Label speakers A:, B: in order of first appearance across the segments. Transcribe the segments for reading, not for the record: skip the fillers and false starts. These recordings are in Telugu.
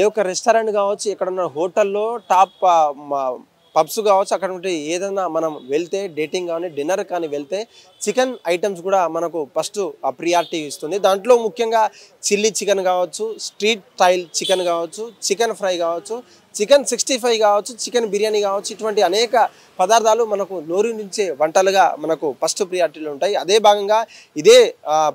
A: ఏ ఒక్క రెస్టారెంట్ కావచ్చు, ఇక్కడ ఉన్న హోటల్లో టాప్ పబ్స్ కావచ్చు, అక్కడ ఉంటే ఏదైనా మనం వెళ్తే డేటింగ్ కానీ డిన్నర్ కానీ వెళ్తే చికెన్ ఐటమ్స్ కూడా మనకు ఫస్ట్ ప్రియారిటీ ఇస్తుంది. దాంట్లో ముఖ్యంగా చిల్లీ చికెన్ కావచ్చు, స్ట్రీట్ స్టైల్ చికెన్ కావచ్చు, చికెన్ ఫ్రై కావచ్చు, చికెన్ 65 కావచ్చు, చికెన్ బిర్యానీ కావచ్చు, ఇటువంటి అనేక పదార్థాలు మనకు నోరూరించే వంటలుగా మనకు ఫస్ట్ ప్రియారిటీలో ఉంటాయి. అదే భాగంగా ఇదే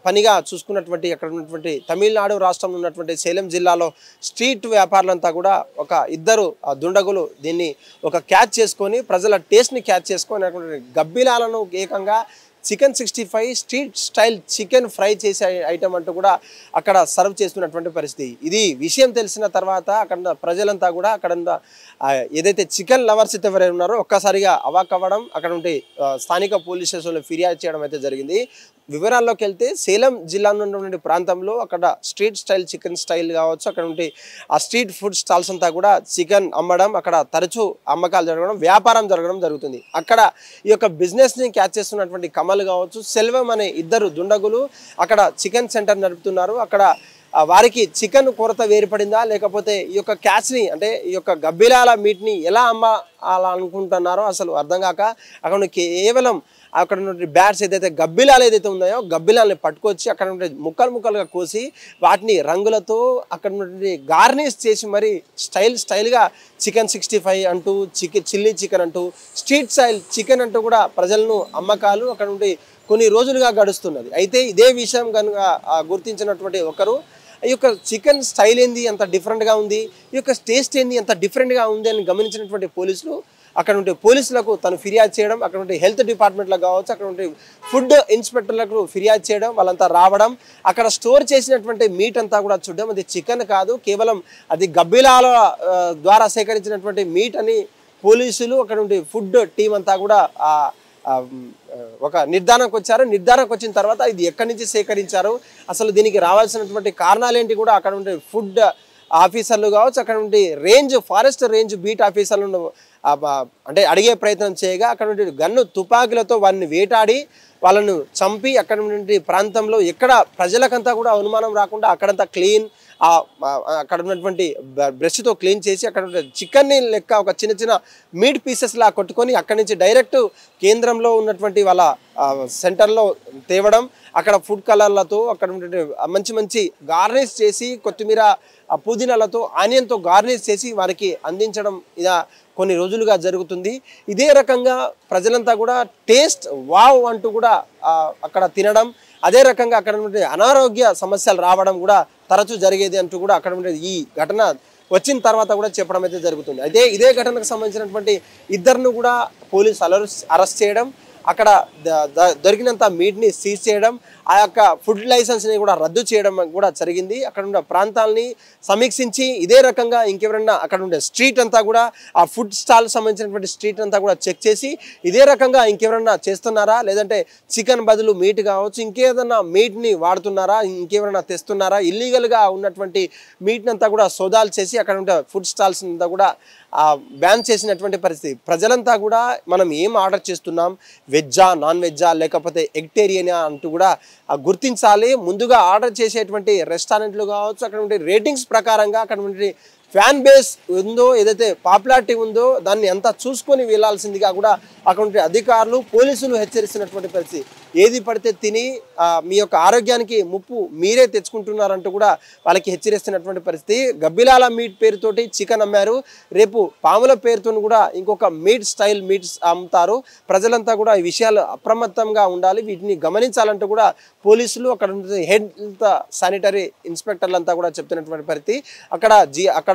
A: పనిగా చూసుకున్నటువంటి అక్కడ ఉన్నటువంటి తమిళనాడు రాష్ట్రంలో ఉన్నటువంటి సేలం జిల్లాలో స్ట్రీట్ వ్యాపారులంతా కూడా ఒక ఇద్దరు దుండగులు దీన్ని ఒక క్యాచ్ చేసుకొని ప్రజల టేస్ట్ని క్యాచ్ చేసుకొని గబ్బిలాలను ఏకంగా chicken 65 street style chicken fry చేసే ఐటమ్ అంటూ కూడా అక్కడ సర్వ్ చేస్తున్నటువంటి పరిస్థితి. ఇది విషయం తెలిసిన తర్వాత అక్కడ ప్రజలంతా కూడా అక్కడ ఏదైతే చికెన్ లవర్స్ ఎవరైనా ఉన్నారో ఒక్కసారిగా అవాక్ అవ్వడం, అక్కడ ఉంటే స్థానిక పోలీస్ స్టేషన్లో ఫిర్యాదు చేయడం అయితే జరిగింది. వివరాల్లోకి వెళ్తే సేలం జిల్లాలో ఉన్నటువంటి ప్రాంతంలో అక్కడ స్ట్రీట్ స్టైల్ చికెన్ స్టైల్ కావచ్చు, అక్కడ ఉంటే ఆ స్ట్రీట్ ఫుడ్ స్టాల్స్ అంతా కూడా చికెన్ అమ్మడం, అక్కడ తరచూ అమ్మకాలు జరగడం, వ్యాపారం జరగడం జరుగుతుంది. అక్కడ ఈ యొక్క బిజినెస్ని క్యాచ్ చేస్తున్నటువంటి కమల్ కావచ్చు, సెల్వం అనే ఇద్దరు దుండగులు అక్కడ చికెన్ సెంటర్ నడుపుతున్నారు. అక్కడ వారికి చికెన్ కొరత వేరుపడిందా, లేకపోతే ఈ యొక్క క్యాచ్ని అంటే ఈ యొక్క గబ్బిలాల మీట్ని ఎలా అమ్మాలనుకుంటున్నారో అసలు అర్థం కాక అక్కడ కేవలం అక్కడ ఉన్న బ్యాట్స్ ఏదైతే గబ్బిలాలు ఏదైతే ఉన్నాయో గబ్బిలాలని పట్టుకొచ్చి అక్కడ ఉండే ముక్కలుగా కోసి వాటిని రంగులతో అక్కడ ఉన్నటువంటి గార్నిష్ చేసి మరి స్టైల్గా చికెన్ 65 అంటూ చిల్లీ చికెన్ అంటూ స్ట్రీట్ స్టైల్ చికెన్ అంటూ కూడా ప్రజలను అమ్మకాలు అక్కడ ఉండి కొన్ని రోజులుగా గడుస్తున్నది. అయితే ఇదే విషయం కనుక గుర్తించినటువంటి ఒకరు ఈ యొక్క చికెన్ స్టైల్ ఏంది అంత డిఫరెంట్గా ఉంది, ఈ యొక్క టేస్ట్ ఏంది అంత డిఫరెంట్గా ఉంది అని గమనించినటువంటి పోలీసులు అక్కడ ఉంటే పోలీసులకు తను ఫిర్యాదు చేయడం, అక్కడ ఉంటే హెల్త్ డిపార్ట్మెంట్లో కావచ్చు, అక్కడ ఉంటే ఫుడ్ ఇన్స్పెక్టర్లకు ఫిర్యాదు చేయడం, వాళ్ళంతా రావడం, అక్కడ స్టోర్ చేసినటువంటి మీట్ అంతా కూడా చూడడం అది చికెన్ కాదు, కేవలం అది గబ్బిలాల ద్వారా సేకరించినటువంటి మీట్ అని పోలీసులు అక్కడ ఉంటే ఫుడ్ టీం అంతా కూడా ఒక నిర్ధారణకు వచ్చారు. నిర్ధారణకు వచ్చిన తర్వాత ఇది ఎక్కడి నుంచి సేకరించారు, అసలు దీనికి రావాల్సినటువంటి కారణాలు ఏంటి కూడా అక్కడ ఉండే ఫుడ్ ఆఫీసర్లు కావచ్చు, అక్కడ ఉండే ఫారెస్ట్ రేంజ్ బీట్ ఆఫీసర్లను అంటే అడిగే ప్రయత్నం చేయగా అక్కడ ఉండే గన్ను తుపాకులతో వారిని వేటాడి వాళ్ళను చంపి అక్కడ నుండి ప్రాంతంలో ఎక్కడ ప్రజలకంతా కూడా అనుమానం రాకుండా అక్కడంతా క్లీన్ అక్కడ ఉన్నటువంటి బ్రష్తో క్లీన్ చేసి అక్కడ చికెన్ని లెక్క ఒక చిన్న మీట్ పీసెస్లా కొట్టుకొని అక్కడి నుంచి డైరెక్ట్ కేంద్రంలో ఉన్నటువంటి వాళ్ళ సెంటర్లో తేవడం, అక్కడ ఫుడ్ కలర్లతో అక్కడ మంచి గార్నిష్ చేసి కొత్తిమీర పుదీనాలతో ఆనియన్తో గార్నిష్ చేసి వారికి అందించడం ఇలా కొన్ని రోజులుగా జరుగుతుంది. ఇదే రకంగా ప్రజలంతా కూడా టేస్ట్ వావ్ అంటూ కూడా అక్కడ తినడం, అదే రకంగా అక్కడ అనారోగ్య సమస్యలు రావడం కూడా తరచూ జరిగేది అంటూ కూడా అక్కడ ఈ ఘటన వచ్చిన తర్వాత కూడా చెప్పడం అయితే జరుగుతుంది. అయితే ఇదే ఘటనకు సంబంధించినటువంటి ఇద్దరిని కూడా పోలీసు అరెస్ట్ చేయడం, అక్కడ దొరికినంత మీట్ని సీజ్ చేయడం, ఆ యొక్క ఫుడ్ లైసెన్స్ని కూడా రద్దు చేయడం కూడా జరిగింది. అక్కడ ఉన్న ప్రాంతాలని సమీక్షించి ఇదే రకంగా ఇంకెవరన్నా అక్కడ ఉండే స్ట్రీట్ అంతా కూడా ఆ ఫుడ్ స్టాల్ సంబంధించినటువంటి స్ట్రీట్ అంతా కూడా చెక్ చేసి ఇదే రకంగా ఇంకెవరన్నా చేస్తున్నారా, లేదంటే చికెన్ బదులు మీట్ కావచ్చు ఇంకేదన్నా మీట్ని వాడుతున్నారా, ఇంకెవరన్నా తెస్తున్నారా, ఇల్లీగల్గా ఉన్నటువంటి మీట్ని అంతా కూడా సోదాలు చేసి అక్కడ ఉండే ఫుడ్ స్టాల్స్ అంతా కూడా బ్యాన్ చేసినటువంటి పరిస్థితి. ప్రజలంతా కూడా మనం ఏం ఆర్డర్ చేస్తున్నాం, వెజ్జా నాన్ వెజ్జా లేకపోతే ఎగ్టేరియనా అంటూ కూడా గుర్తించాలి. ముందుగా ఆర్డర్ చేసేటువంటి రెస్టారెంట్లు కావచ్చు అక్కడ ఉండే రేటింగ్స్ ప్రకారంగా అక్కడ ఉండే ఫ్యాన్ బేస్ ఉందో ఏదైతే పాపులారిటీ ఉందో దాన్ని అంతా చూసుకొని వెళ్ళాల్సిందిగా కూడా అక్కడ ఉండే అధికారులు పోలీసులు హెచ్చరిస్తున్నటువంటి పరిస్థితి. ఏది పడితే తిని మీ యొక్క ఆరోగ్యానికి ముప్పు మీరే తెచ్చుకుంటున్నారంటూ కూడా వాళ్ళకి హెచ్చరిస్తున్నటువంటి పరిస్థితి. గబ్బిలాల మీట్ పేరుతోటి చికెన్ అమ్మారు, రేపు పాముల పేరుతో కూడా ఇంకొక స్టైల్ మీట్స్ అమ్ముతారు. ప్రజలంతా కూడా ఈ విషయాలు అప్రమత్తంగా ఉండాలి, వీటిని గమనించాలంటూ కూడా పోలీసులు అక్కడ హెల్త్ శానిటరీ ఇన్స్పెక్టర్లంతా కూడా చెప్తున్నటువంటి పరిస్థితి. అక్కడ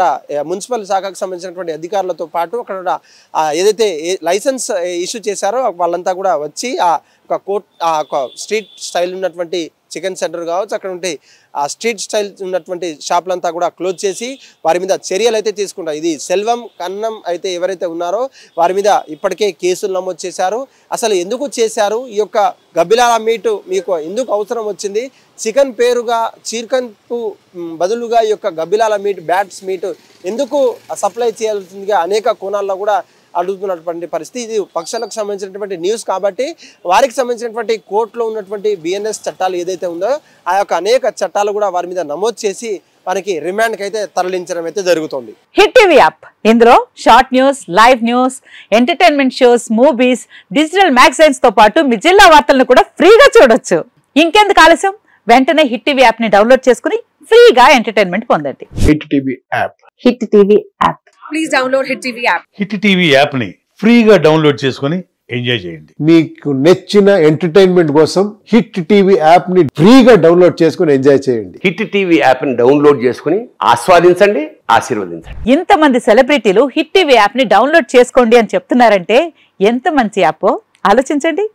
A: మున్సిపల్ శాఖకు సంబంధించినటువంటి అధికారులతో పాటు అక్కడ ఏదైతే లైసెన్స్ ఇష్యూ చేశారో వాళ్ళంతా కూడా వచ్చి ఒక స్ట్రీట్ స్టైల్ ఉన్నటువంటి చికెన్ సెంటర్ కావచ్చు అక్కడ ఉంటే ఆ స్ట్రీట్ స్టైల్ ఉన్నటువంటి షాపులంతా కూడా క్లోజ్ చేసి వారి మీద చర్యలు అయితే తీసుకుంటారు. ఇది సెల్వం కన్నం అయితే ఎవరైతే ఉన్నారో వారి మీద ఇప్పటికే కేసులు నమోదు చేశారు. అసలు ఎందుకు చేశారు, ఈ యొక్క గబ్బిలాల మీటు మీకు ఎందుకు అవసరం వచ్చింది, చికెన్ పేరుగా చికెన్కు బదులుగా ఈ యొక్క గబ్బిలాల మీట్ బ్యాట్స్ మీటు ఎందుకు సప్లై చేయాల్సిందిగా అనేక కోణాల్లో కూడా అడుగుతున్నటువంటి పరిస్థితి. ఇది పక్షాలకు సంబంధించినటువంటి న్యూస్ కాబట్టి వారికి సంబంధించినటువంటి కోర్టులో ఉన్నటువంటి బిఎన్ఎస్ చట్టాలు ఏదైతే ఉందో ఆ యొక్క అనేక చట్టాలు కూడా వారి మీద నమోదు చేసి వారికి రిమాండ్కి అయితే తరలించడం అయితే జరుగుతుంది.
B: హిట్ టీవీ యాప్ ఇందులో short news, live news, entertainment shows, movies, digital magazines తో పాటు మీ జిల్లా వార్తలను కూడా ఫ్రీగా చూడొచ్చు. ఇంకెందుకు ఆలస్యం, వెంటనే హిట్ టీవీ యాప్ ని డౌన్లోడ్ చేసుకుని ఫ్రీగా ఎంటర్టైన్మెంట్ పొందండి.
C: Hit TV app.
B: Hit TV app.
D: Please download hit TV app.
E: Hit TV app ని ఫ్రీగా డౌన్లోడ్ చేసుకుని ఎంజాయ్ చేయండి.
C: మీకు నచ్చిన ఎంటర్టైన్మెంట్ కోసం హిట్ టీవీ యాప్ ని ఫ్రీగా డౌన్లోడ్ చేసుకుని ఎంజాయ్ చేయండి.
F: హిట్ టీవీ యాప్ ని డౌన్లోడ్ చేసుకుని ఆస్వాదించండి, ఆశీర్వదించండి.
B: ఇంతమంది సెలబ్రిటీలు హిట్ టీవీ యాప్ ని డౌన్లోడ్ చేసుకోండి అని చెప్తున్నారంటే ఎంత మంచి యాప్ ఆలోచించండి.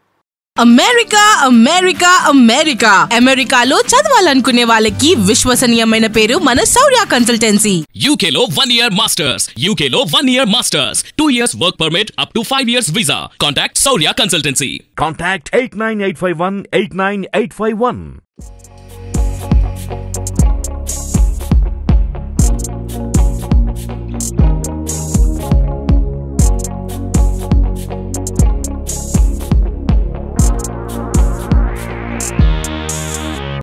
D: అమెరికా అమెరికా అమెరికా అమెరికాలో చదవాలనుకునే వాళ్ళకి విశ్వసనీయమైన పేరు మన శౌర్య కన్సల్టెన్సీ.
G: UK లో 1 year masters, UK లో 1 year masters, 2 years work permit up to 5 years visa. Contact Saurya Consultancy.
H: Contact 89851 89851.